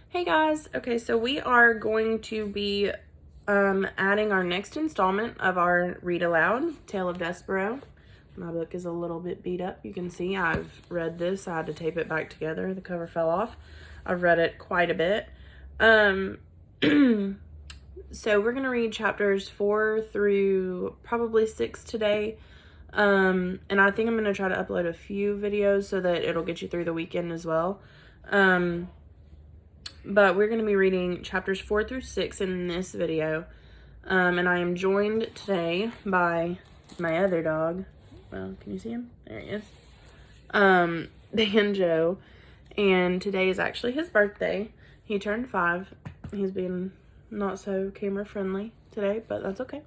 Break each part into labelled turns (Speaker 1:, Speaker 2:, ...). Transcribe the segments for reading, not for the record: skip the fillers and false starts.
Speaker 1: Hey guys, okay, so we are going to be adding our next installment of our read aloud, Tale of Despereaux. My book is a little bit beat up. You can see I've read this. I had to tape it back together. The cover fell off. I've read it quite a bit. So we're going to read chapters 4 through probably 6 today. And I think I'm going to try to upload a few videos so that it'll get you through the weekend as well. But we're going to be reading chapters 4 through 6 in this video. And I am joined today by my other dog. Well, can you see him? There he is. Banjo. And today is actually his birthday. He turned 5. He's being not so camera friendly today, but that's okay.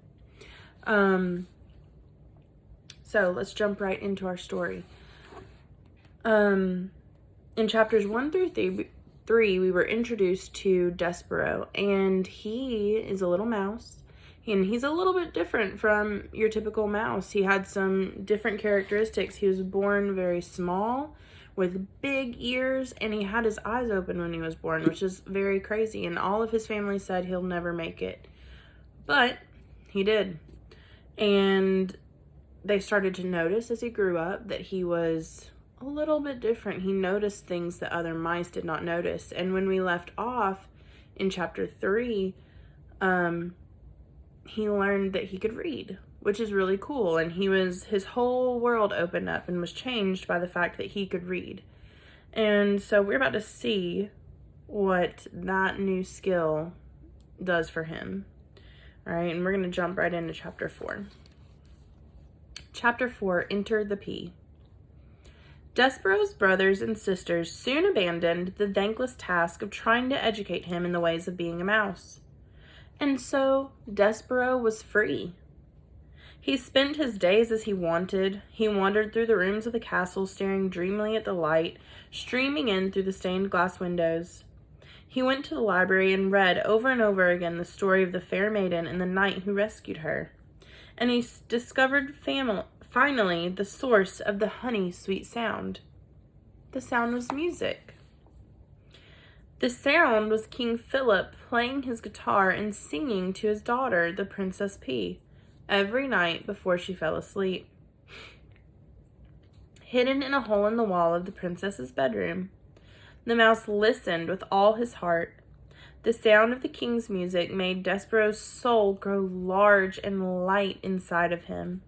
Speaker 1: So let's jump right into our story. In chapters 1 through 3, we were introduced to Despereaux, and he is a little mouse, and he's a little bit different from your typical mouse. He had some different characteristics. He was born very small with big ears, and he had his eyes open when he was born, which is very crazy, and all of his family said he'll never make it, but he did. And they started to notice as he grew up that he was a little bit different. He noticed things that other mice did not notice. And when we left off in chapter 3, he learned that he could read, which is really cool. And his whole world opened up and was changed by the fact that he could read. And so we're about to see what that new skill does for him. All right, and we're going to jump right into chapter 4. Chapter 4, Enter the Pea. Despereaux's brothers and sisters soon abandoned the thankless task of trying to educate him in the ways of being a mouse. And so Despereaux was free. He spent his days as he wanted. He wandered through the rooms of the castle, staring dreamily at the light streaming in through the stained glass windows. He went to the library and read over and over again the story of the fair maiden and the knight who rescued her. And he discovered finally the source of the honey-sweet sound. The sound was music. The sound was King Philip playing his guitar and singing to his daughter, the Princess Pea, every night before she fell asleep. Hidden in a hole in the wall of the princess's bedroom, the mouse listened with all his heart. The sound of the king's music made Despereaux's soul grow large and light inside of him.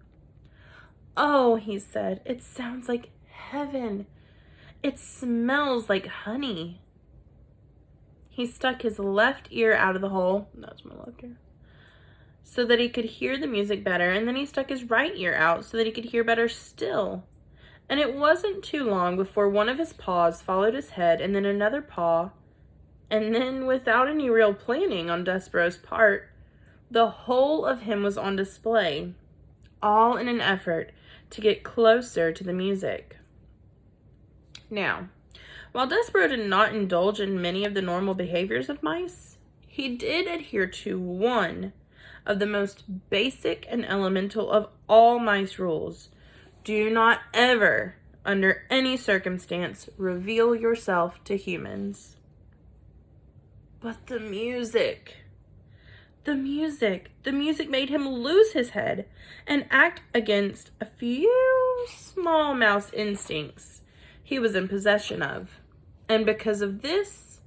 Speaker 1: "Oh," he said, "it sounds like heaven. It smells like honey." He stuck his left ear out of the hole, that's my left ear, so that he could hear the music better, and then he stuck his right ear out so that he could hear better still. And it wasn't too long before one of his paws followed his head, and then another paw, and then, without any real planning on Despereaux's part, the whole of him was on display, all in an effort to get closer to the music. Now, while Despereaux did not indulge in many of the normal behaviors of mice, he did adhere to one of the most basic and elemental of all mice rules. Do not ever, under any circumstance, reveal yourself to humans. But the music made him lose his head and act against a few small mouse instincts he was in possession of. And because of this,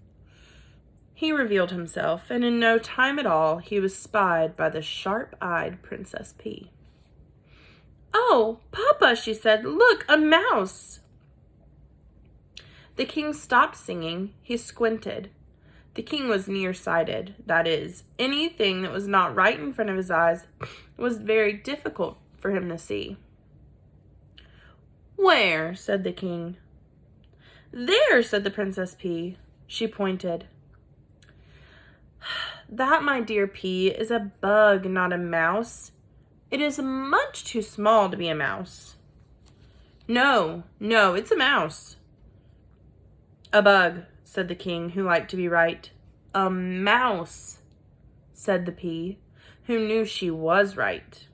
Speaker 1: he revealed himself, and in no time at all, he was spied by the sharp-eyed Princess Pea. "Oh, Papa," she said, "look, a mouse." The king stopped singing. He squinted. The king was nearsighted. That is, anything that was not right in front of his eyes was very difficult for him to see. "Where?" said the king. "There," said the Princess Pea. She pointed. "That, my dear Pea, is a bug, not a mouse. It is much too small to be a mouse." No, it's a mouse." "A bug," said the king, who liked to be right. "A mouse," said the Pea, who knew she was right.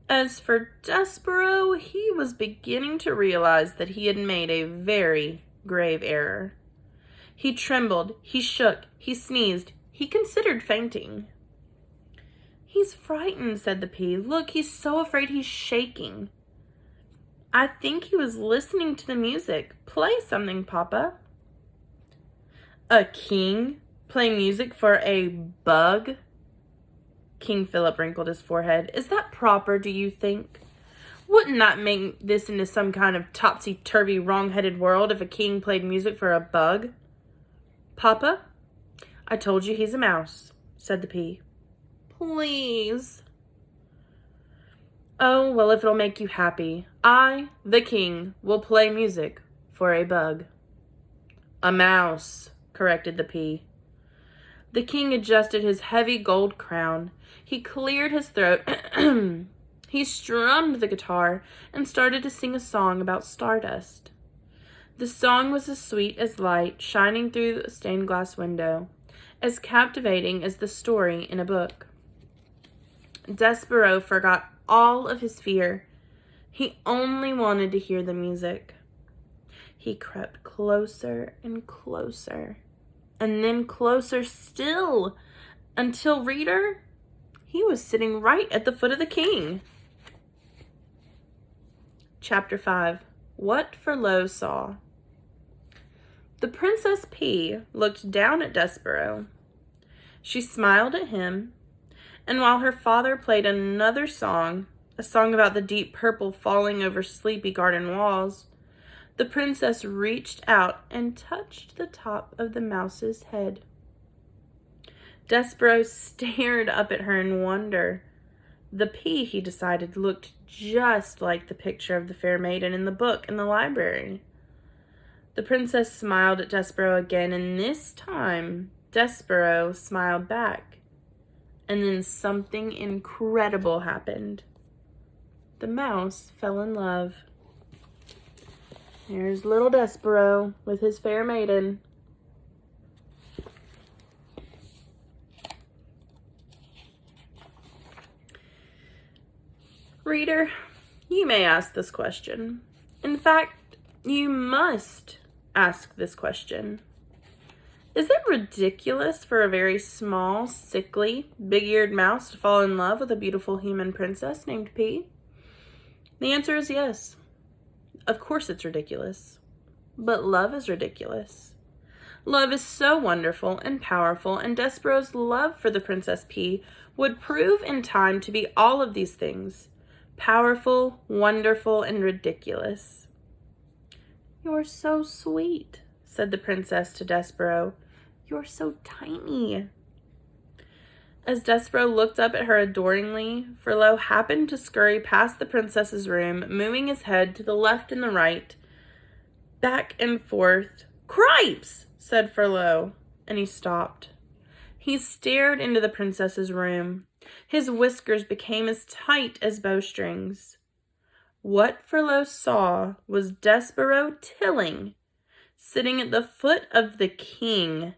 Speaker 1: As for Despereaux, he was beginning to realize that he had made a very grave error. He trembled, he shook, he sneezed, he considered fainting. "He's frightened," said the pea. "Look, he's so afraid he's shaking." "I think he was listening to the music. Play something, Papa." "A king play music for a bug?" King Philip wrinkled his forehead. "Is that proper, do you think? Wouldn't that make this into some kind of topsy-turvy, wrong-headed world if a king played music for a bug?" "Papa, I told you he's a mouse," said the pea. "Please." "Oh, well, if it'll make you happy, I, the king, will play music for a bug." "A mouse," corrected the pea. The king adjusted his heavy gold crown. He cleared his throat. He strummed the guitar and started to sing a song about stardust. The song was as sweet as light shining through a stained glass window, as captivating as the story in a book. Despereaux forgot all of his fear. He only wanted to hear the music. He crept closer and closer, and then closer still, until, reader, he was sitting right at the foot of the king. Chapter 5. What Furlough Saw. The Princess Pea looked down at Despereaux. She smiled at him, and while her father played another song, a song about the deep purple falling over sleepy garden walls, the princess reached out and touched the top of the mouse's head. Despereaux stared up at her in wonder. The pea, he decided, looked just like the picture of the fair maiden in the book in the library. The princess smiled at Despereaux again, and this time Despereaux smiled back. And then something incredible happened. The mouse fell in love. Here's little Despereaux with his fair maiden. Reader, you may ask this question. In fact, you must ask this question. Is it ridiculous for a very small, sickly, big-eared mouse to fall in love with a beautiful human princess named Pea? The answer is yes. Of course it's ridiculous. But love is ridiculous. Love is so wonderful and powerful, and Despereaux's love for the Princess Pea would prove in time to be all of these things: powerful, wonderful, and ridiculous. "You're so sweet," said the princess to Despereaux. "You're so tiny." As Despereaux looked up at her adoringly, Furlough happened to scurry past the princess's room, moving his head to the left and the right, back and forth. "Cripes!" said Furlough, and he stopped. He stared into the princess's room. His whiskers became as tight as bowstrings. What Furlough saw was Despereaux Tilling, sitting at the foot of the king.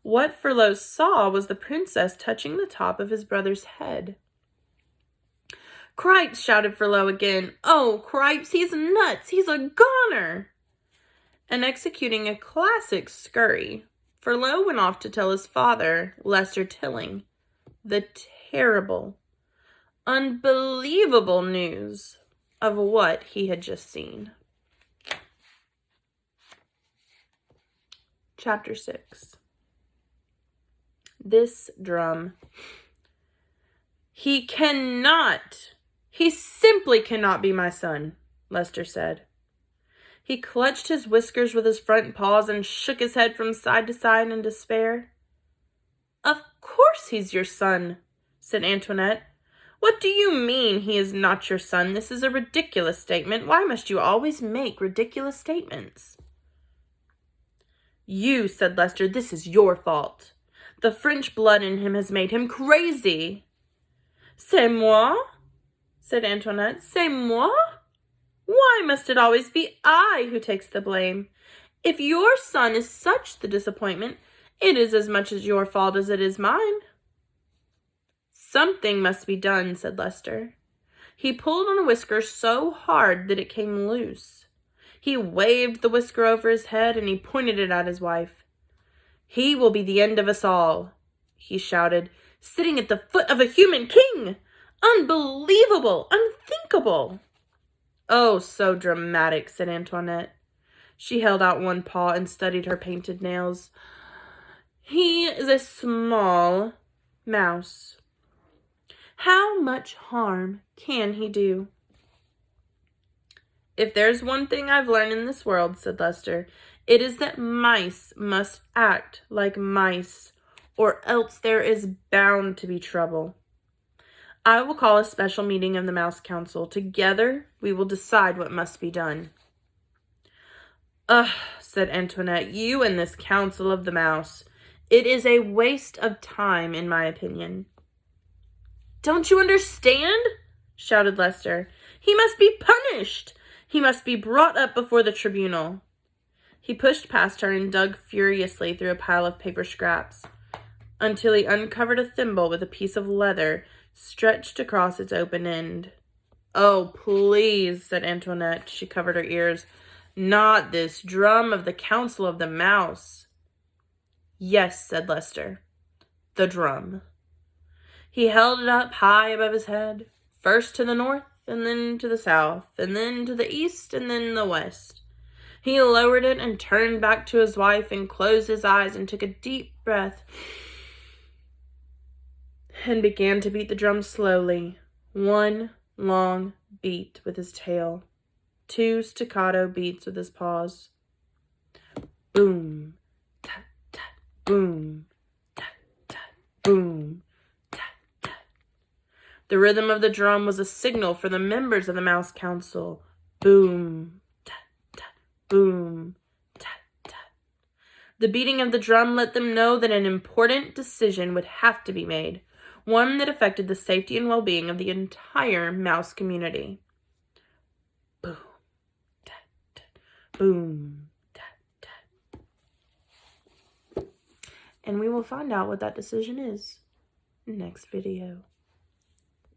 Speaker 1: What Furlough saw was the princess touching the top of his brother's head. "Cripes!" shouted Furlough again. "Oh, Cripes, he's nuts! He's a goner!" And executing a classic scurry, Furlough went off to tell his father, Lester Tilling, the terrible, unbelievable news of what he had just seen. Chapter 6. This drum. He simply cannot be my son," Lester said. He clutched his whiskers with his front paws and shook his head from side to side in despair. "Of course he's your son," said Antoinette. "What do you mean he is not your son? This is a ridiculous statement. Why must you always make ridiculous statements?" "You," said Lester, "this is your fault. The French blood in him has made him crazy." "C'est moi?" said Antoinette. "C'est moi? Why must it always be I who takes the blame? If your son is such the disappointment, it is as much as your fault as it is mine." "Something must be done," said Lester. He pulled on a whisker so hard that it came loose. He waved the whisker over his head, and he pointed it at his wife. "He will be the end of us all," he shouted, "sitting at the foot of a human king! Unbelievable! Unthinkable!" "Oh, so dramatic," said Antoinette. She held out one paw and studied her painted nails. "He is a small mouse. How much harm can he do?" "If there's one thing I've learned in this world," said Lester, "it is that mice must act like mice, or else there is bound to be trouble. I will call a special meeting of the Mouse Council. Together we will decide what must be done." "Ugh," said Antoinette, "you and this Council of the Mouse. It is a waste of time, in my opinion." "Don't you understand?" shouted Lester. "He must be punished. He must be brought up before the tribunal." He pushed past her and dug furiously through a pile of paper scraps until he uncovered a thimble with a piece of leather stretched across its open end. "Oh, please," said Antoinette. She covered her ears. "Not this drum of the Council of the Mouse." "Yes," said Lester, "the drum." He held it up high above his head, first to the north, and then to the south, and then to the east, and then the west. He lowered it and turned back to his wife and closed his eyes and took a deep breath and began to beat the drum slowly, one long beat with his tail, two staccato beats with his paws. Boom, tat, tat, boom, tat, tat, boom, tat, tat. The rhythm of the drum was a signal for the members of the Mouse Council. Boom, tat, tat, boom, tat, tat. The beating of the drum let them know that an important decision would have to be made, one that affected the safety and well-being of the entire mouse community. Boom, tat, tat, boom, tat, tat. And we will find out what that decision is next video.